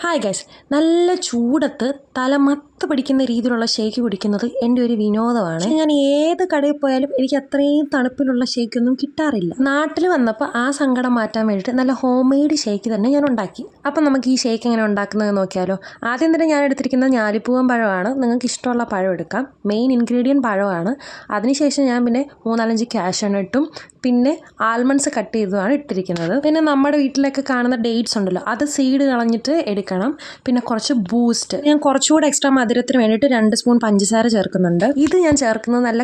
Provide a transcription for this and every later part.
Hi guys, നല്ല ചൂടത്ത് തലമത്ത് പിടിക്കുന്ന രീതിയിലുള്ള ഷേക്ക് കുടിക്കുന്നത് എൻ്റെ ഒരു വിനോദമാണ്. ഞാൻ ഏത് കടയിൽ പോയാലും എനിക്ക് അത്രയും തണുപ്പിലുള്ള ഷേക്കൊന്നും കിട്ടാറില്ല. നാട്ടിൽ വന്നപ്പോൾ ആ സങ്കടം മാറ്റാൻ വേണ്ടിയിട്ട് നല്ല ഹോം മെയ്ഡ് ഷേക്ക് തന്നെ ഞാൻ ഉണ്ടാക്കി. അപ്പം നമുക്ക് ഈ ഷേക്ക് എങ്ങനെ ഉണ്ടാക്കുന്നത് നോക്കിയാലോ. ആദ്യം തന്നെ ഞാൻ എടുത്തിരിക്കുന്നത് ഞാലിപ്പൂവൻ പഴമാണ്. നിങ്ങൾക്ക് ഇഷ്ടമുള്ള പഴം എടുക്കാം. മെയിൻ ഇൻഗ്രീഡിയൻറ്റ് പഴമാണ്. അതിനുശേഷം ഞാൻ പിന്നെ 3-4 കാഷ്യൂനട്ടും പിന്നെ ആൽമണ്ട്സ് കട്ട് ചെയ്തതാണ് ഇട്ടിരിക്കുന്നത്. പിന്നെ നമ്മുടെ വീട്ടിലൊക്കെ കാണുന്ന ഡേറ്റ്സ് ഉണ്ടല്ലോ, അത് സീഡ് കളഞ്ഞിട്ട് എടുക്കണം. പിന്നെ കുറച്ച് ബൂസ്റ്റ്, ഞാൻ കുറച്ചുകൂടെ എക്സ്ട്രാ മധുരത്തിന് വേണ്ടിയിട്ട് 2 സ്പൂൺ പഞ്ചസാര ചേർക്കുന്നുണ്ട്. ഇത് ഞാൻ ചേർക്കുന്നത് നല്ല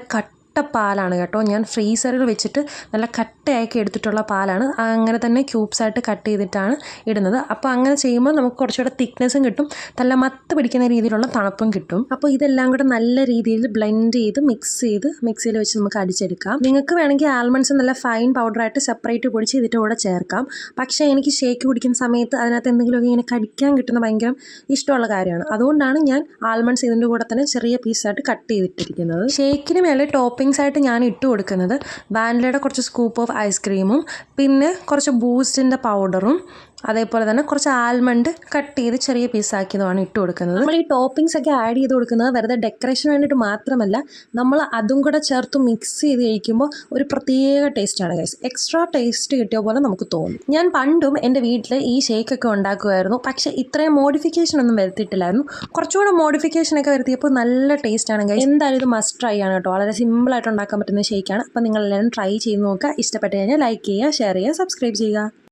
പാലാണ് കേട്ടോ. ഞാൻ ഫ്രീസറിൽ വെച്ചിട്ട് നല്ല കട്ടയാക്കി എടുത്തിട്ടുള്ള പാലാണ്. അങ്ങനെ തന്നെ ക്യൂബ്സായിട്ട് കട്ട് ചെയ്തിട്ടാണ് ഇടുന്നത്. അപ്പോൾ അങ്ങനെ ചെയ്യുമ്പോൾ നമുക്ക് കുറച്ചുകൂടെ തിക്നെസ്സും കിട്ടും, നല്ല മത്ത് പിടിക്കുന്ന രീതിയിലുള്ള തണുപ്പും കിട്ടും. അപ്പോൾ ഇതെല്ലാം കൂടെ നല്ല രീതിയിൽ ബ്ലെൻഡ് ചെയ്ത് മിക്സ് ചെയ്ത് മിക്സിയിൽ വെച്ച് നമുക്ക് അടിച്ചെടുക്കാം. നിങ്ങൾക്ക് വേണമെങ്കിൽ ആൽമണ്ട്സ് നല്ല ഫൈൻ പൗഡറായിട്ട് സെപ്പറേറ്റ് പൊടിച്ച് ഇതിൻ്റെ കൂടെ ചേർക്കാം. പക്ഷേ എനിക്ക് ഷേക്ക് കുടിക്കുന്ന സമയത്ത് അതിനകത്ത് എന്തെങ്കിലുമൊക്കെ ഇങ്ങനെ കടിക്കാൻ കിട്ടുന്ന ഭയങ്കര ഇഷ്ടമുള്ള കാര്യമാണ്. അതുകൊണ്ടാണ് ഞാൻ ആൽമണ്ട്സ് ഇതിൻ്റെ കൂടെ തന്നെ ചെറിയ പീസായിട്ട് കട്ട് ചെയ്തിട്ടിരിക്കുന്നത്. ഷേക്കിന് മേലെ ആയിട്ട് ഞാൻ ഇട്ട് കൊടുക്കുന്നത് വാനിലയുടെ കുറച്ച് സ്കൂപ്പ് ഓഫ് ഐസ്ക്രീമും പിന്നെ കുറച്ച് ബൂസ്റ്റിൻ്റെ പൗഡറും അതേപോലെ തന്നെ കുറച്ച് ആൽമണ്ട് കട്ട് ചെയ്ത് ചെറിയ പീസാക്കിയതുമാണ് ഇട്ട് കൊടുക്കുന്നത്. നമ്മൾ ഈ ടോപ്പിങ്സ് ഒക്കെ ആഡ് ചെയ്ത് കൊടുക്കുന്നത് വെറുതെ ഡെക്കറേഷന് വേണ്ടിയിട്ട് മാത്രമല്ല, നമ്മൾ അതും കൂടെ ചേർത്ത് മിക്സ് ചെയ്ത് കഴിക്കുമ്പോൾ ഒരു പ്രത്യേക ടേസ്റ്റാണ് ഗൈസ്. എക്സ്ട്രാ ടേസ്റ്റ് കിട്ടിയ പോലെ നമുക്ക് തോന്നും. ഞാൻ പണ്ടും എൻ്റെ വീട്ടിൽ ഈ ഷേക്കൊക്കെ ഉണ്ടാക്കുമായിരുന്നു. പക്ഷേ ഇത്രയും മോഡിഫിക്കേഷൻ ഒന്നും വരുത്തിയിട്ടില്ലായിരുന്നു. കുറച്ചുകൂടെ മോഡിഫിക്കേഷനൊക്കെ വരുത്തിയപ്പോൾ നല്ല ടേസ്റ്റാണ് ഗൈസ്. എന്തായാലും ഇത് മസ്റ്റ് ട്രൈ ആണ് കേട്ടോ. വളരെ സിമ്പിളായിട്ട് ഉണ്ടാക്കാൻ പറ്റുന്ന ഷേക്കാണ്. അപ്പോൾ നിങ്ങളെല്ലാവരും ട്രൈ ചെയ്ത് നോക്കുക. ഇഷ്ടപ്പെട്ട് കഴിഞ്ഞാൽ ലൈക്ക് ചെയ്യുക, ഷെയർ ചെയ്യുക, സബ്സ്ക്രൈബ് ചെയ്യുക.